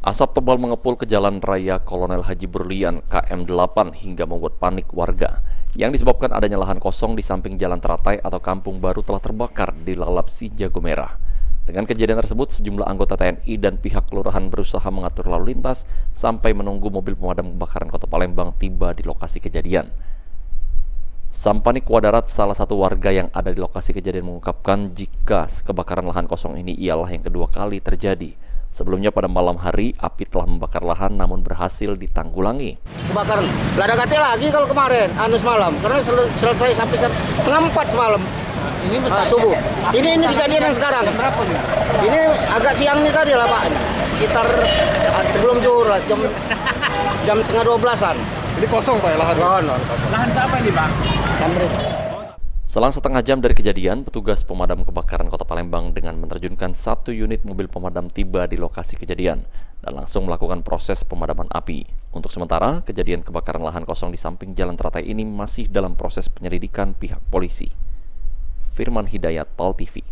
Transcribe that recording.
Asap tebal mengepul ke Jalan Raya Kolonel Haji Berlian KM8 hingga membuat panik warga. Yang disebabkan adanya lahan kosong di samping Jalan Teratai atau Kampung Baru telah terbakar di Lalapsi Jago Merah. Dengan kejadian tersebut, sejumlah anggota TNI dan pihak kelurahan berusaha mengatur lalu lintas sampai menunggu mobil pemadam kebakaran Kota Palembang tiba di lokasi kejadian. Sampani Kuadarat, salah satu warga yang ada di lokasi kejadian, mengungkapkan jika kebakaran lahan kosong ini ialah yang kedua kali terjadi. Sebelumnya pada malam hari, api telah membakar lahan namun berhasil ditanggulangi. Kebakaran, lah ada kate lagi kalau kemarin, semalam, karena selesai sampai setengah 4 semalam. Ini Subuh. Ini kejadian yang sekarang. Ini agak siang nih tadi lah Pak. Sekitar sebelum zuhur lah, jam setengah 12-an. Ini kosong Pak ya lahan? Kosong. Lahan siapa ini Pak? Selang setengah jam dari kejadian, petugas pemadam kebakaran Kota Palembang dengan menerjunkan 1 unit mobil pemadam tiba di lokasi kejadian dan langsung melakukan proses pemadaman api. Untuk sementara, kejadian kebakaran lahan kosong di samping Jalan Teratai ini masih dalam proses penyelidikan pihak polisi. Firman Hidayat, PAL TV.